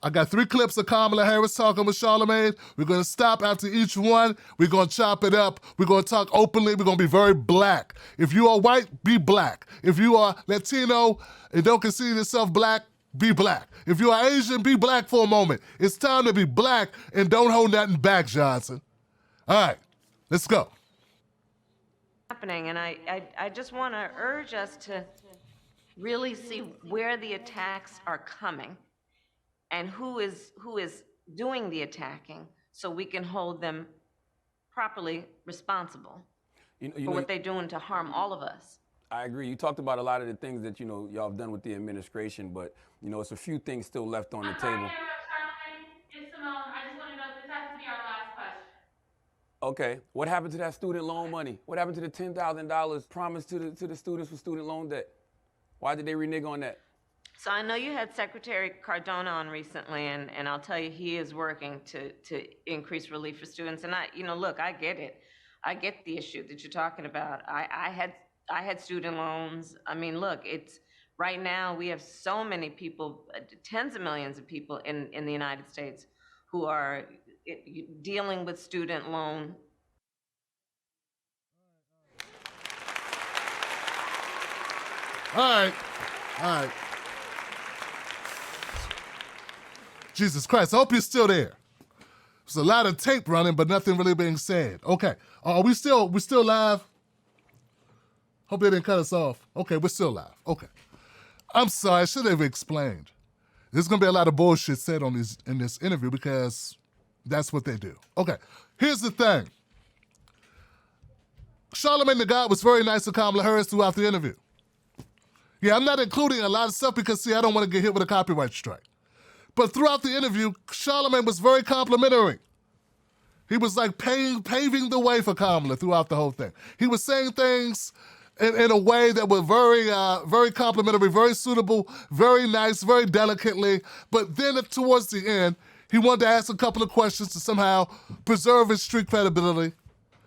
I got 3 clips of Kamala Harris talking with Charlamagne. We're going to stop after each one. We're going to chop it up. We're going to talk openly. We're going to be very black. If you are white, be black. If you are Latino and don't consider yourself black, be black. If you are Asian, be black for a moment. It's time to be black and don't hold nothing back, Johnson. All right, let's go. Happening, and I just want to urge us to really see where the attacks are coming and who is doing the attacking, so we can hold them properly responsible for what they're doing to harm all of us. I agree. You talked about a lot of the things that, y'all have done with the administration, but, it's a few things still left on the table. Charlamagne, it's Simone. I just want to know, this has to be our last question. Okay. What happened to that student loan money? What happened to the $10,000 promised to the students for student loan debt? Why did they renege on that? So I know you had Secretary Cardona on recently, and I'll tell you, he is working to increase relief for students. And look, I get it. I get the issue that you're talking about. I had student loans. I mean, look, it's right now we have so many people, tens of millions of people in the United States who are dealing with student loan. All right. Jesus Christ, I hope you're still there. There's a lot of tape running, but nothing really being said. Okay, are we still live? Hope they didn't cut us off. Okay, we're still live. Okay. I'm sorry, I should have explained. There's gonna be a lot of bullshit said in this interview because that's what they do. Okay, here's the thing. Charlamagne Tha God was very nice to Kamala Harris throughout the interview. Yeah, I'm not including a lot of stuff because, see, I don't want to get hit with a copyright strike. But throughout the interview, Charlamagne was very complimentary. He was like paving the way for Kamala throughout the whole thing. He was saying things in a way that were very complimentary, very suitable, very nice, very delicately. But then towards the end, he wanted to ask a couple of questions to somehow preserve his street credibility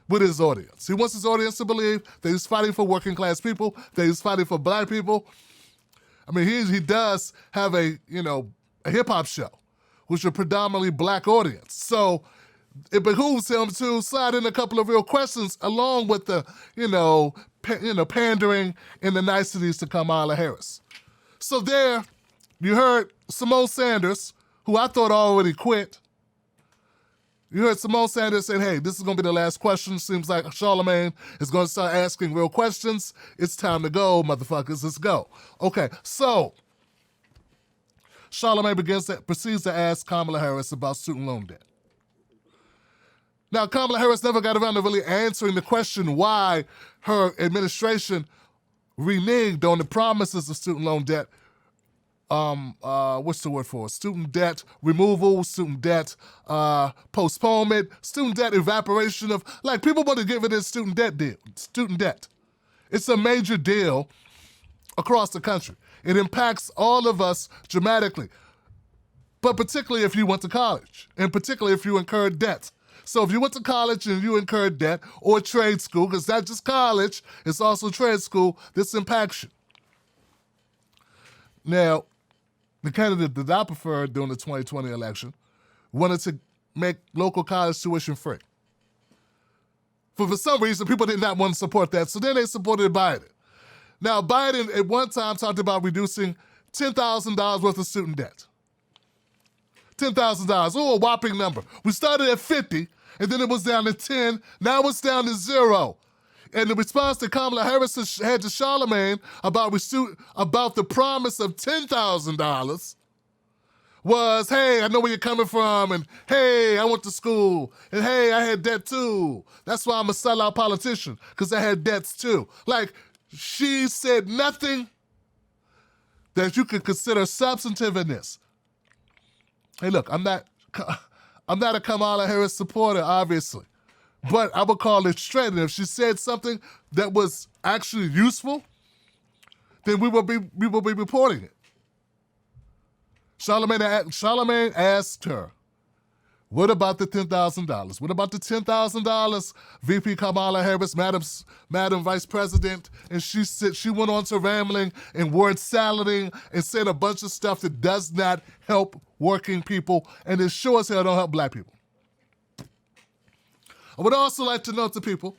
with his audience. He wants his audience to believe that he's fighting for working class people, that he's fighting for black people. I mean, he does have a hip hop show, which is a predominantly black audience. So it behooves him to slide in a couple of real questions along with the, pandering and the niceties to Kamala Harris. So there, you heard Simone Sanders, who I thought already quit. You heard Simone Sanders say, hey, this is going to be the last question. Seems like Charlamagne is going to start asking real questions. It's time to go, motherfuckers. Let's go. Okay, so Charlamagne proceeds to ask Kamala Harris about student loan debt. Now, Kamala Harris never got around to really answering the question why her administration reneged on the promises of student loan debt. What's the word for it? Student debt removal, student debt postponement, student debt evaporation of, like, people want to get rid of student debt. It's a major deal across the country. It impacts all of us dramatically, but particularly if you went to college, and particularly if you incurred debt. So if you went to college and you incurred debt, or trade school, because that's just college, it's also trade school, this impacts you. Now, the candidate that I preferred during the 2020 election wanted to make local college tuition free. For some reason, people did not want to support that, so then they supported Biden. Now, Biden at one time talked about reducing $10,000 worth of student debt. $10,000, a whopping number. We started at 50, and then it was down to 10, now it's down to 0. And the response that Kamala Harris had to Charlamagne about the promise of $10,000 was, hey, I know where you're coming from, and hey, I went to school, and hey, I had debt too. That's why I'm a sellout politician, because I had debts too. Like, she said nothing that you could consider substantive in this. Hey, look, I'm not a Kamala Harris supporter, obviously, but I would call it straight. And if she said something that was actually useful, then we will be reporting it. Charlamagne asked her, What about the $10,000? What about the $10,000? VP Kamala Harris, Madam Vice President, and she went on to rambling and word salading and said a bunch of stuff that does not help working people, and it sure as hell don't help black people. I would also like to note to people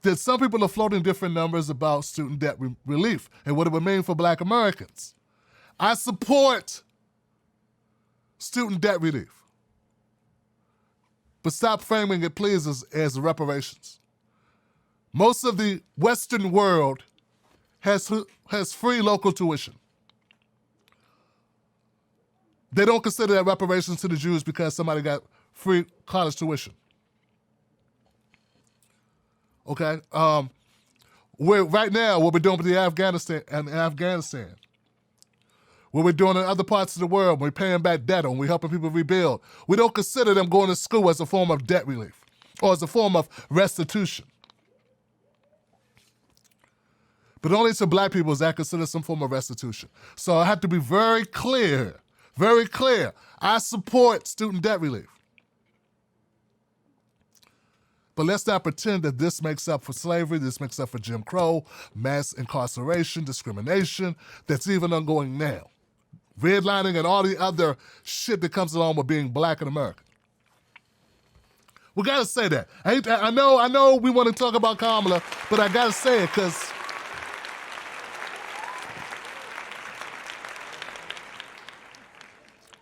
that some people are floating different numbers about student debt relief and what it would mean for black Americans. I support student debt relief, but stop framing it, please, as reparations. Most of the Western world has free local tuition. They don't consider that reparations to the Jews because somebody got free college tuition. Okay? Right now, what we're doing with Afghanistan, what we're doing in other parts of the world, we're paying back debt and we're helping people rebuild. We don't consider them going to school as a form of debt relief or as a form of restitution. But only to black people is that considered some form of restitution. So I have to be very clear. I support student debt relief. But let's not pretend that this makes up for slavery, this makes up for Jim Crow, mass incarceration, discrimination, that's even ongoing now. Redlining and all the other shit that comes along with being black in America. We gotta say that. I know we want to talk about Kamala, but I gotta say it because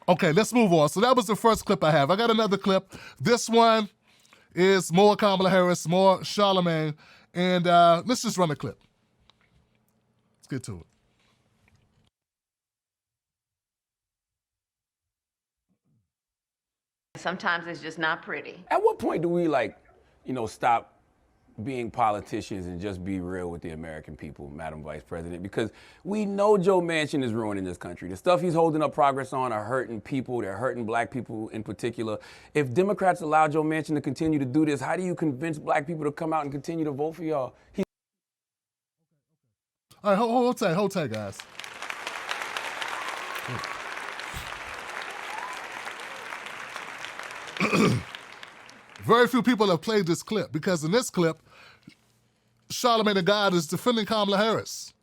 okay, let's move on. So that was the first clip I have. I got another clip. This one is more Kamala Harris, more Charlamagne, and let's just run the clip. Let's get to it. Sometimes it's just not pretty. At what point do we stop being politicians and just be real with the American people, Madam Vice President? Because we know Joe Manchin is ruining this country. The stuff he's holding up progress on are hurting people. They're hurting black people in particular. If Democrats allow Joe Manchin to continue to do this, how do you convince black people to come out and continue to vote for y'all? All right, hold tight, guys. Very few people have played this clip because in this clip, Charlamagne Tha God is defending Kamala Harris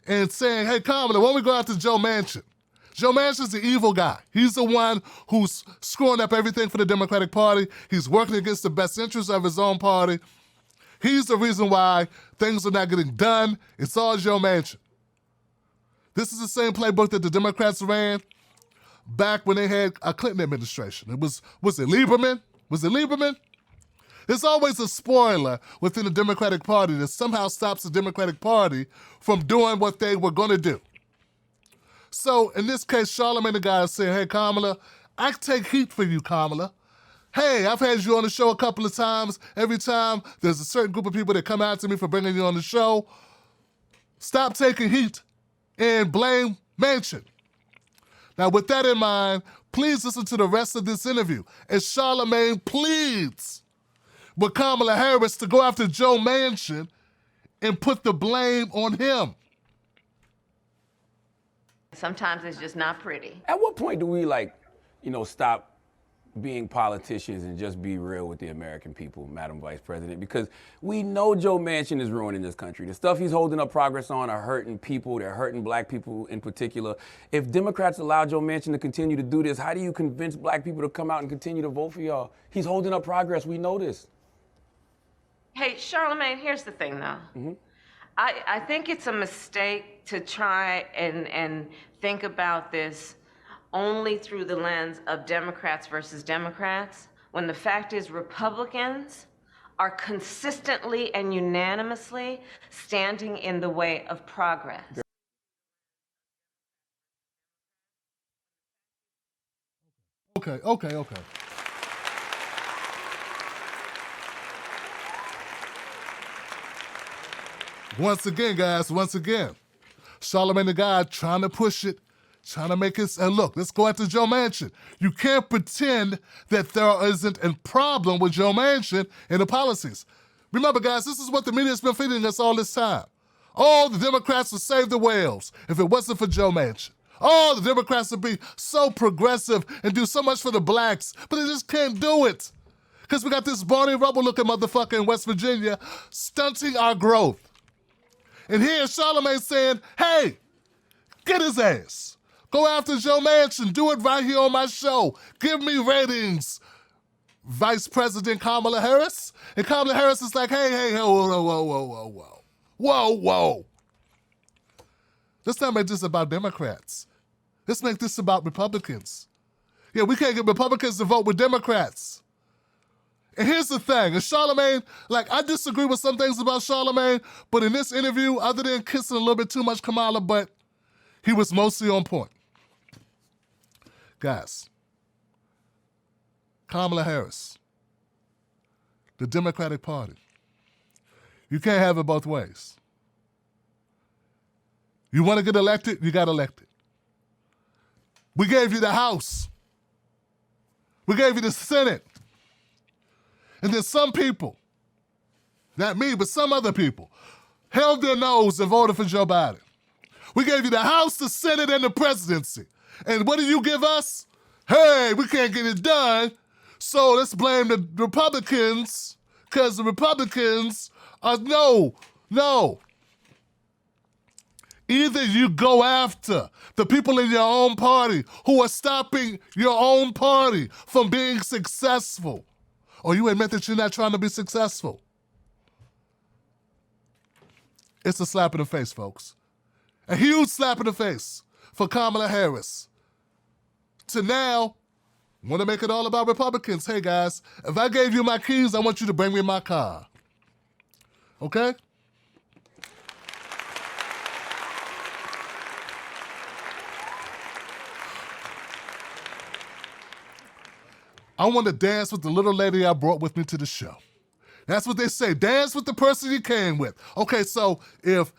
and saying, hey, Kamala, why don't we go after Joe Manchin? Joe Manchin's the evil guy. He's the one who's screwing up everything for the Democratic Party. He's working against the best interests of his own party. He's the reason why things are not getting done. It's all Joe Manchin. This is the same playbook that the Democrats ran back when they had a Clinton administration. Was it Lieberman? There's always a spoiler within the Democratic Party that somehow stops the Democratic Party from doing what they were going to do. So in this case, Charlamagne Tha God is saying, hey, Kamala, I take heat for you, Kamala. Hey, I've had you on the show a couple of times. Every time there's a certain group of people that come after me for bringing you on the show. Stop taking heat and blame Manchin. Now, with that in mind, please listen to the rest of this interview as Charlamagne pleads with Kamala Harris to go after Joe Manchin and put the blame on him. Sometimes it's just not pretty. At what point do we stop being politicians and just be real with the American people, Madam Vice President? Because we know Joe Manchin is ruining this country. The stuff he's holding up progress on are hurting people. They're hurting black people in particular. If Democrats allow Joe Manchin to continue to do this, how do you convince black people to come out and continue to vote for y'all? He's holding up progress. We know this. Hey, Charlamagne, here's the thing, though. Mm-hmm. I think it's a mistake to try and think about this only through the lens of Democrats versus Democrats, when the fact is Republicans are consistently and unanimously standing in the way of progress. Okay. Once again, guys, Charlamagne Tha God trying to push it, trying to make it, and look, let's go after Joe Manchin. You can't pretend that there isn't a problem with Joe Manchin and the policies. Remember, guys, this is what the media's been feeding us all this time. Oh, the Democrats would save the whales if it wasn't for Joe Manchin. Oh, the Democrats will be so progressive and do so much for the blacks, but they just can't do it. Because we got this Barney Rubble-looking motherfucker in West Virginia stunting our growth. And here's Charlamagne saying, hey, get his ass. Go after Joe Manchin. Do it right here on my show. Give me ratings. Vice President Kamala Harris. And Kamala Harris is like, hey, whoa. Let's not make this about Democrats. Let's make this about Republicans. Yeah, we can't get Republicans to vote with Democrats. And here's the thing, and Charlamagne, like, I disagree with some things about Charlamagne, but in this interview, other than kissing a little bit too much Kamala, but he was mostly on point. Guys, Kamala Harris, the Democratic Party, you can't have it both ways. You want to get elected, you got elected. We gave you the House. We gave you the Senate. And then some people, not me, but some other people, held their nose and voted for Joe Biden. We gave you the House, the Senate, and the presidency. And what do you give us? Hey, we can't get it done, so let's blame the Republicans, because the Republicans are, no. Either you go after the people in your own party who are stopping your own party from being successful, or you admit that you're not trying to be successful. It's a slap in the face, folks. A huge slap in the face for Kamala Harris. To now, want to make it all about Republicans. Hey, guys, if I gave you my keys, I want you to bring me my car. Okay? I want to dance with the little lady I brought with me to the show. That's what they say. Dance with the person you came with. Okay, so if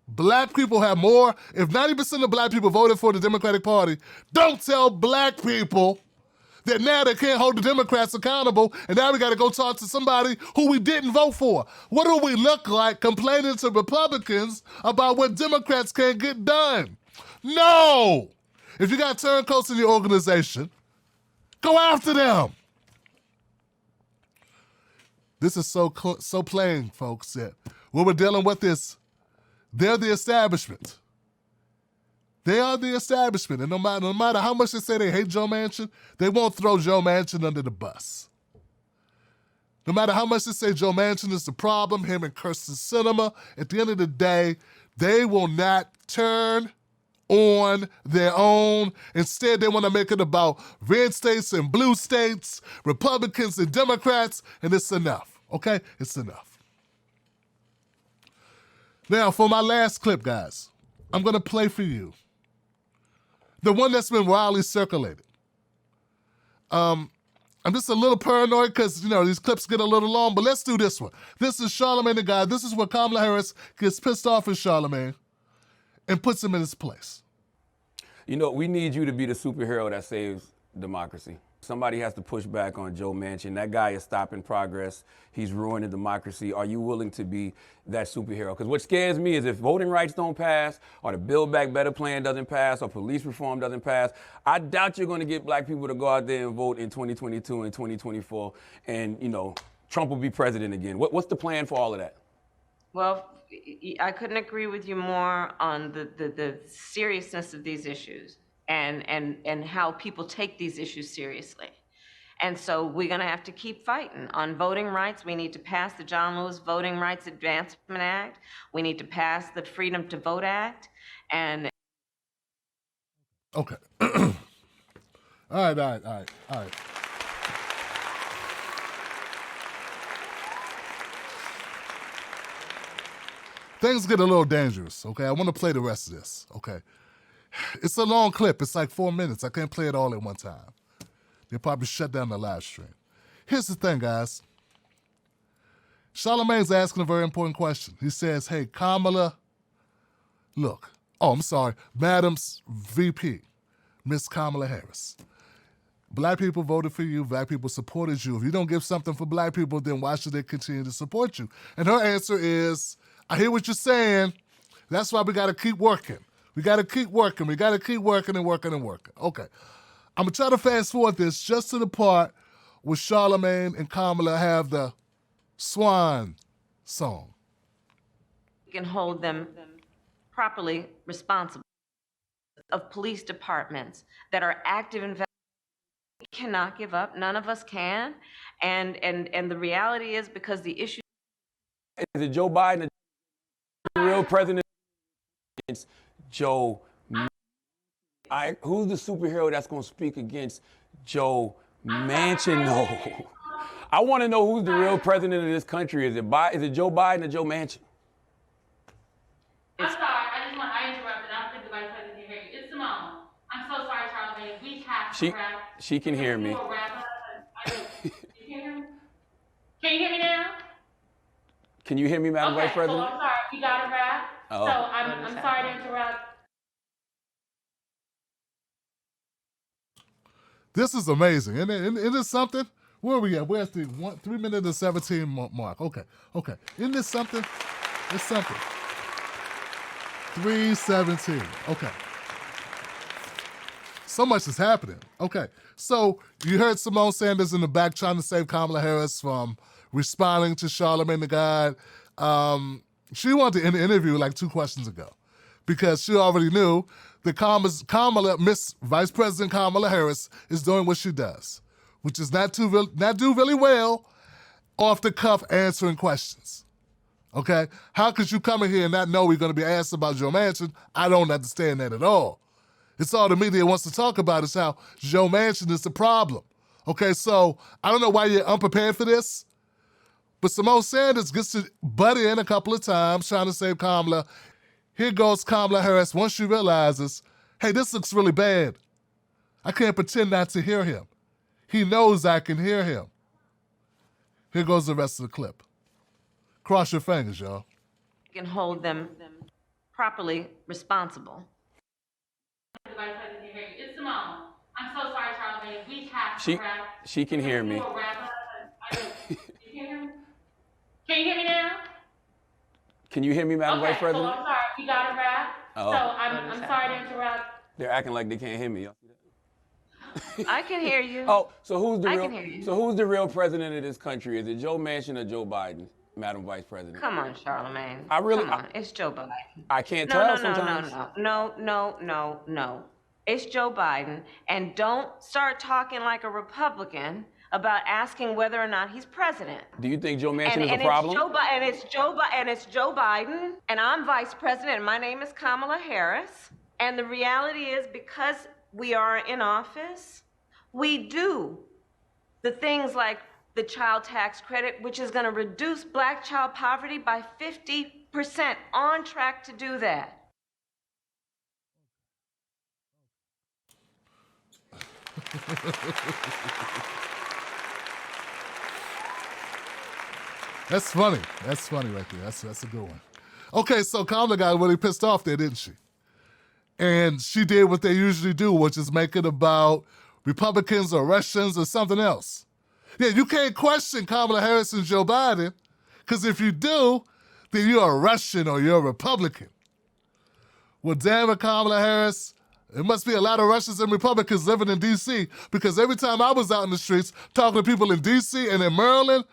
black people have more, if 90% of black people voted for the Democratic Party, don't tell black people that now they can't hold the Democrats accountable, and now we got to go talk to somebody who we didn't vote for. What do we look like complaining to Republicans about what Democrats can't get done? No! If you got turncoats in your organization, go after them. This is so plain, folks, that what we're dealing with is they're the establishment. They are the establishment, and no matter how much they say they hate Joe Manchin, they won't throw Joe Manchin under the bus. No matter how much they say Joe Manchin is the problem, him and Kirsten Sinema, at the end of the day, they will not turn on their own. Instead, they want to make it about red states and blue states, Republicans and Democrats, and it's enough, okay? It's enough. Now, for my last clip, guys, I'm going to play for you the one that's been widely circulated. I'm just a little paranoid because, these clips get a little long, but let's do this one. This is Charlamagne Tha God. This is where Kamala Harris gets pissed off at Charlamagne and puts him in his place. We need you to be the superhero that saves democracy. Somebody has to push back on Joe Manchin. That guy is stopping progress. He's ruining democracy. Are you willing to be that superhero? Because what scares me is if voting rights don't pass, or the Build Back Better plan doesn't pass, or police reform doesn't pass, I doubt you're going to get black people to go out there and vote in 2022 and 2024, and, Trump will be president again. What's the plan for all of that? Well, I couldn't agree with you more on the seriousness of these issues and how people take these issues seriously. And so we're going to have to keep fighting. On voting rights, we need to pass the John Lewis Voting Rights Advancement Act. We need to pass the Freedom to Vote Act. And okay. All right. Things get a little dangerous, okay? I want to play the rest of this, okay? It's a long clip. It's like 4 minutes. I can't play it all at one time. They'll probably shut down the live stream. Here's the thing, guys. Charlamagne's asking a very important question. He says, hey, Kamala, look. Oh, I'm sorry. Madam's VP, Miss Kamala Harris. Black people voted for you. Black people supported you. If you don't give something for black people, then why should they continue to support you? And her answer is, I hear what you're saying. That's why we got to keep working. We got to keep working. We got to keep working and working and working. Okay. I'm going to try to fast forward this just to the part where Charlamagne and Kamala have the swan song. We can hold them properly responsible of police departments that are active investigations. We cannot give up. None of us can. And the reality is, because the issue Is it Joe Biden, the real president? Against Joe. Who's the superhero that's going to speak against Joe Manchin? No. I want to know who's the real president of this country. Is it Joe Biden or Joe Manchin? I'm sorry, I interrupted. I don't think the vice president can hear you. It's Simone. I'm so sorry, Charlamagne. We have to wrap. She can hear me. You can hear me? Can you hear me now? Can you hear me, Madam Vice President? So I'm sorry, we got to wrap. Oh. So I'm sorry to interrupt. This is amazing. And it is something. Where are we at? We're at the 3 minute and 17 mark. Okay. Isn't this something? It's something. 3:17. Okay. So much is happening. Okay. So you heard Simone Sanders in the back trying to save Kamala Harris from responding to Charlamagne Tha God. She wanted to end the interview like 2 questions ago because she already knew that Miss Vice President Kamala Harris is doing what she does, which is not do really well off the cuff answering questions. Okay? How could you come in here and not know we're going to be asked about Joe Manchin? I don't understand that at all. It's all the media wants to talk about is how Joe Manchin is the problem. Okay, so I don't know why you're unprepared for this, but Simone Sanders gets to butt in a couple of times trying to save Kamala. Here goes Kamala Harris once she realizes, hey, this looks really bad. I can't pretend not to hear him. He knows I can hear him. Here goes the rest of the clip. Cross your fingers, y'all. can hold them properly responsible. The vice president can hear you. It's Simone. I'm so sorry, Charlamagne. We have to wrap. She can hear me. You can hear me? Can you hear me now? Can you hear me, Madam Vice President? So I'm sorry. We got to wrap. Oh. So I'm sorry to interrupt. They're acting like they can't hear me. Y'all see that? I can hear you. Oh, so who's the I real? can hear you. So who's the real president of this country? Is it Joe Manchin or Joe Biden, Madam Vice President? Come on, Charlamagne. I really- Come on. It's Joe Biden. I can't tell sometimes. No. It's Joe Biden. And don't start talking like a Republican about asking whether or not he's president. Do you think Joe Manchin is a And problem? it's Joe Biden, and I'm vice president, and my name is Kamala Harris. And the reality is, because we are in office, we do the things like the child tax credit, which is going to reduce black child poverty by 50%, on track to do that. That's funny. That's funny right there. That's a good one. Okay, so Kamala got really pissed off there, didn't she? And she did what they usually do, which is make it about Republicans or Russians or something else. Yeah, you can't question Kamala Harris and Joe Biden, because if you do, then you're a Russian or you're a Republican. Well, damn it, Kamala Harris, there must be a lot of Russians and Republicans living in D.C., because every time I was out in the streets talking to people in D.C. and in Maryland,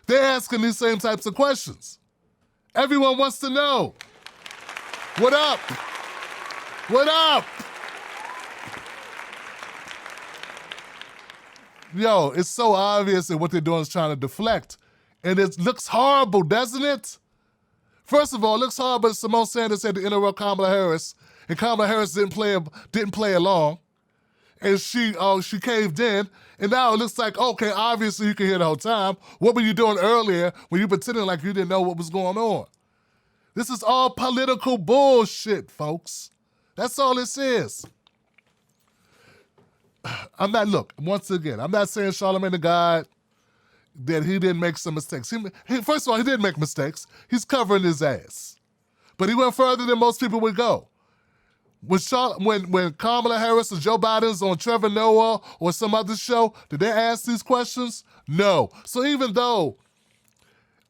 they're asking these same types of questions. Everyone wants to know, what up? What up? Yo, it's so obvious that what they're doing is trying to deflect. And it looks horrible, doesn't it? First of all, it looks horrible that Simone Sanders had to interrupt Kamala Harris, and Kamala Harris didn't play along. And she caved in, and now it looks like, okay, obviously you can hear the whole time. What were you doing earlier when you pretending like you didn't know what was going on? This is all political bullshit, folks. That's all this is. Once again, I'm not saying Charlamagne Tha God, that he didn't make some mistakes. First of all, he didn't make mistakes. He's covering his ass. But he went further than most people would go. When Kamala Harris or Joe Biden's on Trevor Noah or some other show, did they ask these questions? No. So even though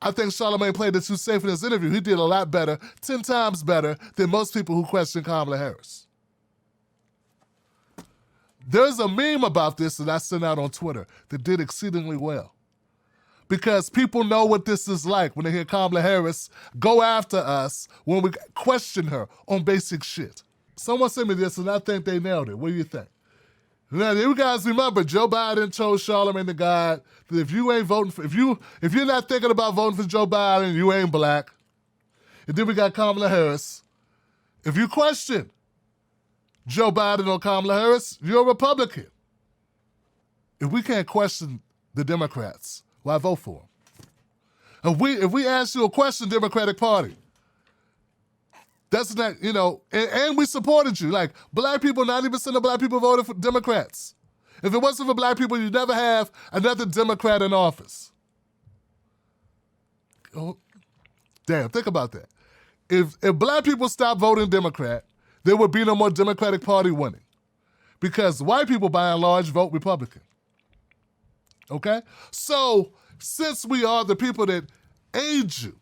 I think Charlamagne played it too safe in his interview. He did a lot better, 10 times better than most people who question Kamala Harris. There's a meme about this that I sent out on Twitter that did exceedingly well. Because people know what this is like when they hear Kamala Harris go after us when we question her on basic shit. Someone sent me this and I think they nailed it. What do you think? Now, you guys remember Joe Biden told Charlamagne Tha God that if you ain't voting for, if you're not thinking about voting for Joe Biden, you ain't black. And then we got Kamala Harris. If you question Joe Biden or Kamala Harris, you're a Republican. If we can't question the Democrats, why vote for them? If we ask you a question, Democratic Party, that's not, and we supported you. Like, black people, 90% of black people voted for Democrats. If it wasn't for black people, you'd never have another Democrat in office. Oh, damn, think about that. If black people stopped voting Democrat, there would be no more Democratic Party winning. Because white people, by and large, vote Republican. Okay? So, since we are the people that aid you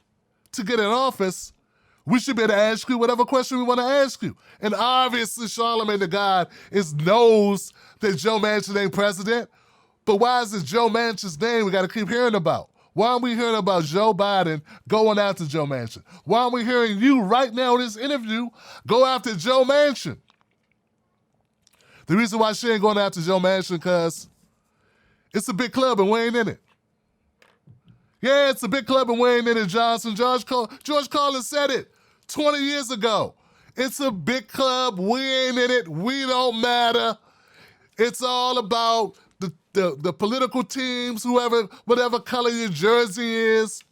to get in office, we should be able to ask you whatever question we want to ask you. And obviously, Charlamagne Tha God knows that Joe Manchin ain't president. But why is it Joe Manchin's name we got to keep hearing about? Why aren't we hearing about Joe Biden going after Joe Manchin? Why aren't we hearing you right now in this interview go after Joe Manchin? The reason why she ain't going after Joe Manchin because it's a big club and we ain't in it. Yeah, it's a big club and we ain't in it, Johnson. George Carlin said it 20 years ago. It's a big club, we ain't in it, we don't matter. It's all about the political teams, whatever color your jersey is.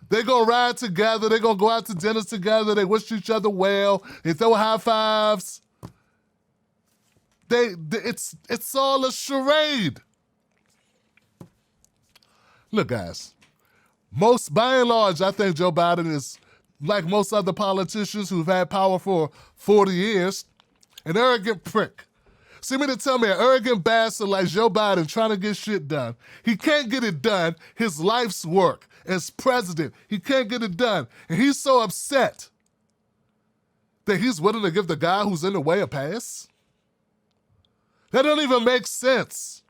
They're going to ride together, they're going to go out to dinners together, they wish each other well, they throw high fives. It's all a charade. Look, guys, by and large, I think Joe Biden is, like most other politicians who've had power for 40 years, an arrogant prick. See me to tell me an arrogant bastard like Joe Biden trying to get shit done. He can't get it done, his life's work as president. He can't get it done. And he's so upset that he's willing to give the guy who's in the way a pass? That don't even make sense.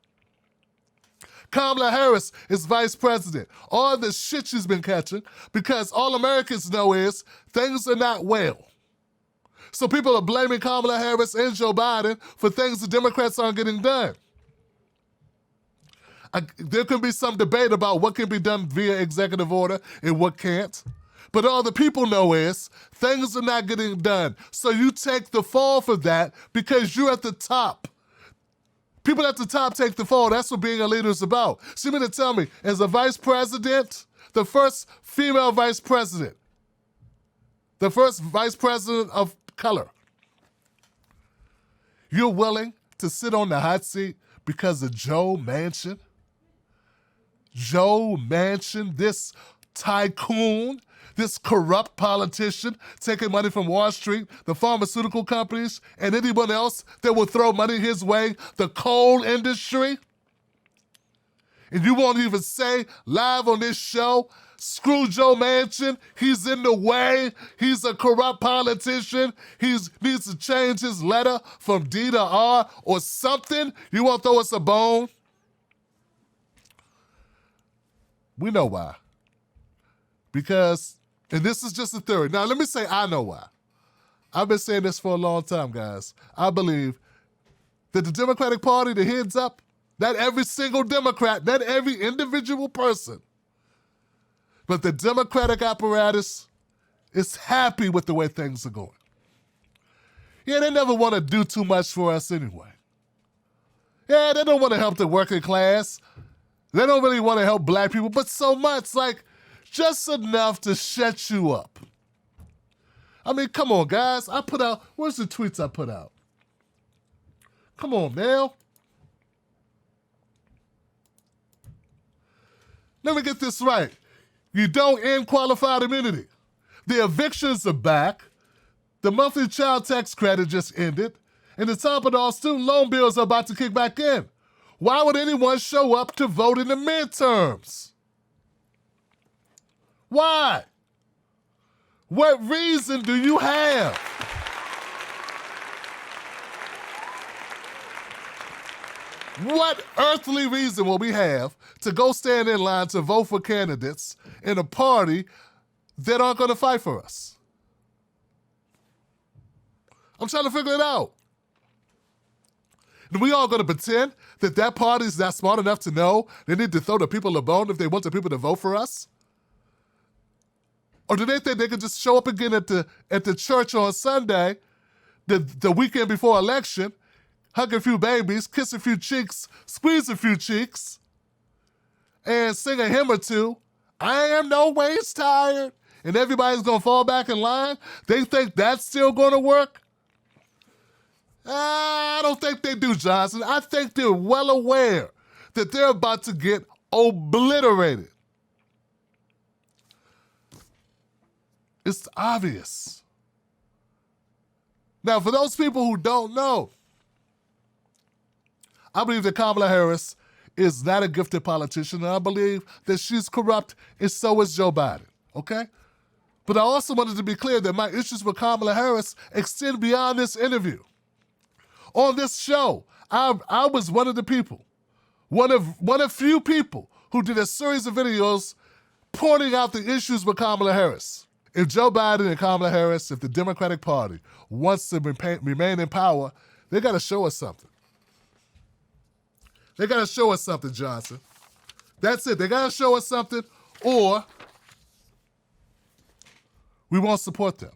Kamala Harris is vice president. All the shit she's been catching because all Americans know is things are not well. So people are blaming Kamala Harris and Joe Biden for things the Democrats aren't getting done. There can be some debate about what can be done via executive order and what can't. But all the people know is things are not getting done. So you take the fall for that because you're at the top. People at the top take the fall. That's what being a leader is about. So you mean to tell me, as a vice president, the first female vice president, the first vice president of color, you're willing to sit on the hot seat because of Joe Manchin? Joe Manchin, this tycoon, this corrupt politician taking money from Wall Street, the pharmaceutical companies, and anyone else that will throw money his way, the coal industry. And you won't even say live on this show, screw Joe Manchin, he's in the way, he's a corrupt politician, he needs to change his letter from D to R or something. You won't throw us a bone? We know why. Because, and this is just a theory. Now, let me say I know why. I've been saying this for a long time, guys. I believe that the Democratic Party, the heads up, not every single Democrat, not every individual person, but the Democratic apparatus is happy with the way things are going. Yeah, they never want to do too much for us anyway. Yeah, they don't want to help the working class. They don't really want to help black people, but so much, like just enough to shut you up. I mean, come on, guys. Where's the tweets I put out? Come on, man. Let me get this right. You don't end qualified immunity. The evictions are back. The monthly child tax credit just ended. And the top of all, student loan bills are about to kick back in. Why would anyone show up to vote in the midterms? Why? What reason do you have? What earthly reason will we have to go stand in line to vote for candidates in a party that aren't going to fight for us? I'm trying to figure it out. And we all going to pretend that that party's not smart enough to know they need to throw the people a bone if they want the people to vote for us? Or do they think they can just show up again at the church on Sunday, the weekend before election, hug a few babies, kiss a few cheeks, squeeze a few cheeks, and sing a hymn or two? I am no ways tired. And everybody's going to fall back in line? They think that's still going to work? I don't think they do, Johnson. I think they're well aware that they're about to get obliterated. It's obvious. Now, for those people who don't know, I believe that Kamala Harris is not a gifted politician, and I believe that she's corrupt, and so is Joe Biden, okay? But I also wanted to be clear that my issues with Kamala Harris extend beyond this interview. On this show, I was one of the people, one of few people who did a series of videos pointing out the issues with Kamala Harris. If Joe Biden and Kamala Harris, if the Democratic Party wants to remain in power, they got to show us something. They got to show us something, Johnson. That's it. They got to show us something, or we won't support them.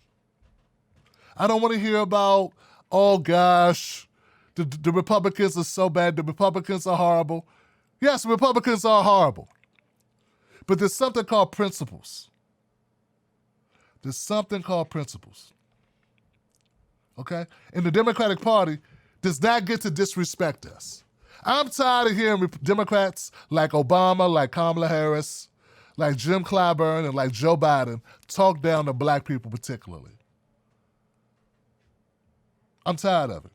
I don't want to hear about, oh gosh, the Republicans are so bad, the Republicans are horrible. Yes, Republicans are horrible. But there's something called principles. There's something called principles. Okay? And the Democratic Party does not get to disrespect us. I'm tired of hearing Democrats like Obama, like Kamala Harris, like Jim Clyburn, and like Joe Biden talk down to black people particularly. I'm tired of it.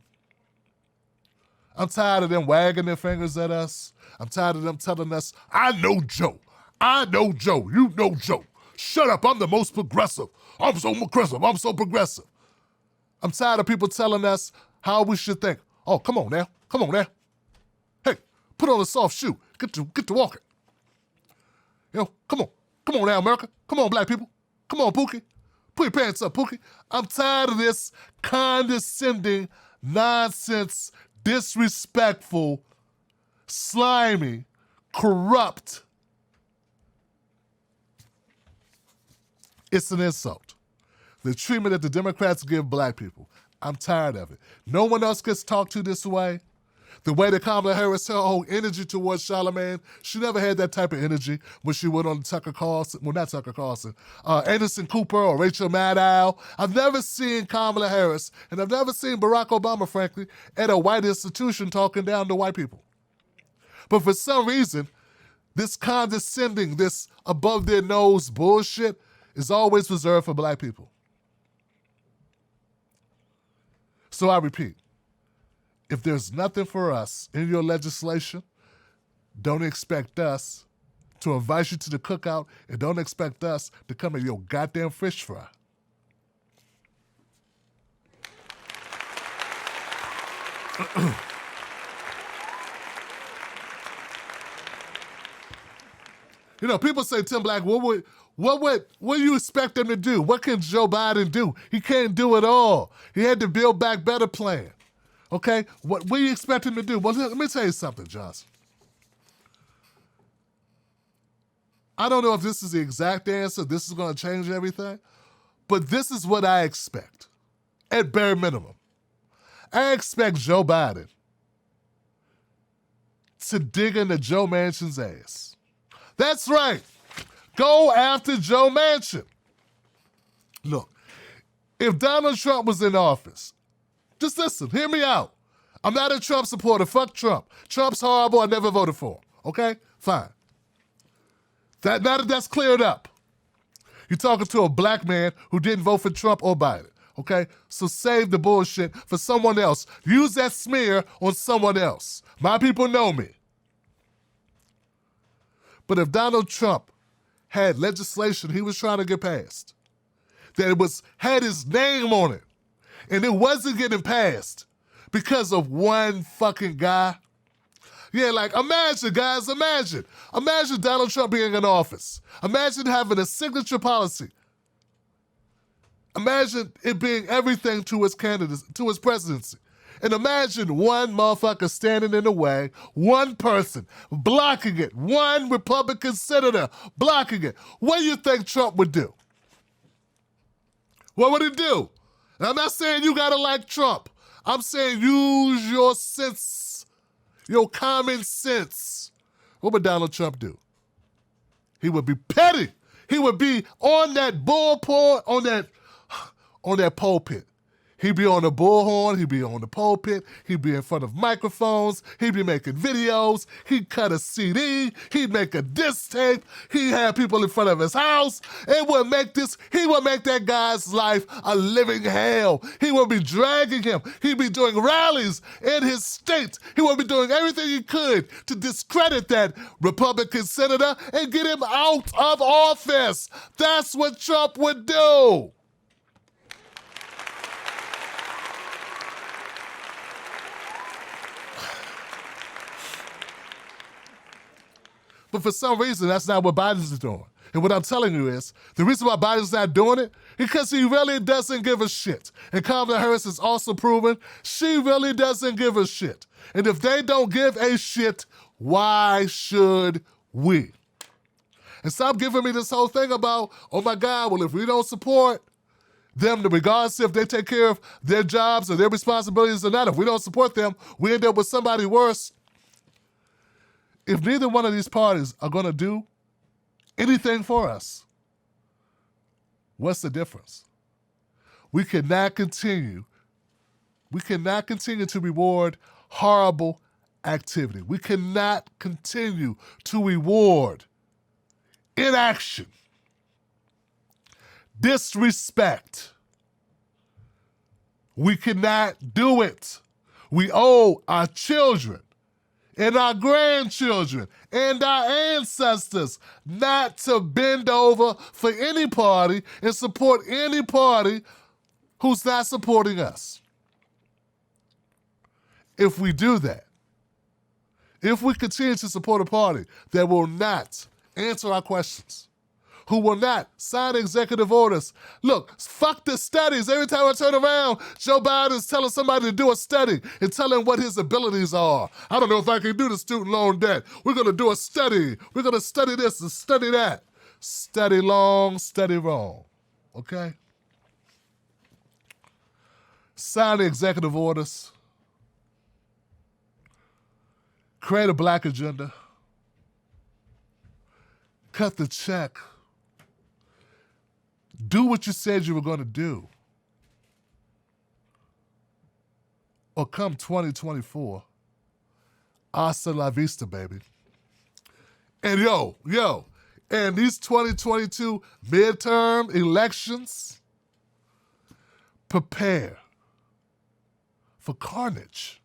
I'm tired of them wagging their fingers at us. I'm tired of them telling us, I know Joe. I know Joe. You know Joe. Shut up. I'm the most progressive. I'm so progressive. I'm so progressive. I'm tired of people telling us how we should think. Oh, come on now. Come on now. Hey, put on a soft shoe. Get to walking. You know, come on. Come on now, America. Come on, black people. Come on, Pookie. Put your pants up, Pookie. I'm tired of this condescending, nonsense, disrespectful, slimy, corrupt. It's an insult. The treatment that the Democrats give black people. I'm tired of it. No one else gets talked to this way. The way that Kamala Harris, her whole energy towards Charlamagne, she never had that type of energy when she went on Tucker Carlson, well, not Tucker Carlson, Anderson Cooper or Rachel Maddow. I've never seen Kamala Harris, and I've never seen Barack Obama, frankly, at a white institution talking down to white people. But for some reason, this condescending, this above-their-nose bullshit is always reserved for black people. So I repeat, if there's nothing for us in your legislation, don't expect us to invite you to the cookout, and don't expect us to come in your goddamn fish fry. You know, people say, Tim Black, what do you expect him to do? What can Joe Biden do? He can't do it all. He had the Build Back Better plan. Okay? What do you expect him to do? Well, let me tell you something, Johnson. I don't know if this is the exact answer, this is going to change everything, but this is what I expect, at bare minimum. I expect Joe Biden to dig into Joe Manchin's ass. That's right. Go after Joe Manchin. Look, if Donald Trump was in office, just listen, hear me out. I'm not a Trump supporter. Fuck Trump. Trump's horrible. I never voted for him. Okay? Fine. Now that that's cleared up, you're talking to a black man who didn't vote for Trump or Biden. Okay? So save the bullshit for someone else. Use that smear on someone else. My people know me. But if Donald Trump had legislation he was trying to get passed that had his name on it, and it wasn't getting passed because of one fucking guy. Yeah, like imagine, guys, imagine Donald Trump being in office. Imagine having a signature policy. Imagine it being everything to his candidacy, to his presidency. And imagine one motherfucker standing in the way, one person blocking it, one Republican senator blocking it. What do you think Trump would do? What would he do? And I'm not saying you gotta like Trump. I'm saying use your sense, your common sense. What would Donald Trump do? He would be petty. He would be on that bullhorn, on that pulpit. He'd be on the bullhorn, he'd be on the pulpit, he'd be in front of microphones, he'd be making videos, he'd cut a CD, he'd make a disc tape, he'd have people in front of his house. He would make that guy's life a living hell. He would be dragging him. He'd be doing rallies in his state. He would be doing everything he could to discredit that Republican senator and get him out of office. That's what Trump would do. But for some reason, that's not what Biden's doing. And what I'm telling you is, the reason why Biden's not doing it is because he really doesn't give a shit. And Kamala Harris has also proven she really doesn't give a shit. And if they don't give a shit, why should we? And stop giving me this whole thing about, oh my God, well, if we don't support them, regardless if they take care of their jobs or their responsibilities or not, if we don't support them, we end up with somebody worse. If neither one of these parties are going to do anything for us, what's the difference? We cannot continue to reward horrible activity. We cannot continue to reward inaction, disrespect. We cannot do it. We owe our children and our grandchildren and our ancestors not to bend over for any party and support any party who's not supporting us. If we do that, if we continue to support a party that will not answer our questions, who will not sign executive orders. Look, fuck the studies. Every time I turn around, Joe Biden's telling somebody to do a study and telling what his abilities are. I don't know if I can do the student loan debt. We're going to do a study. We're going to study this and study that. Study long, study wrong. Okay? Sign the executive orders. Create a black agenda. Cut the check. Do what you said you were going to do. Or come 2024, hasta la vista, baby. And and these 2022 midterm elections, prepare for carnage.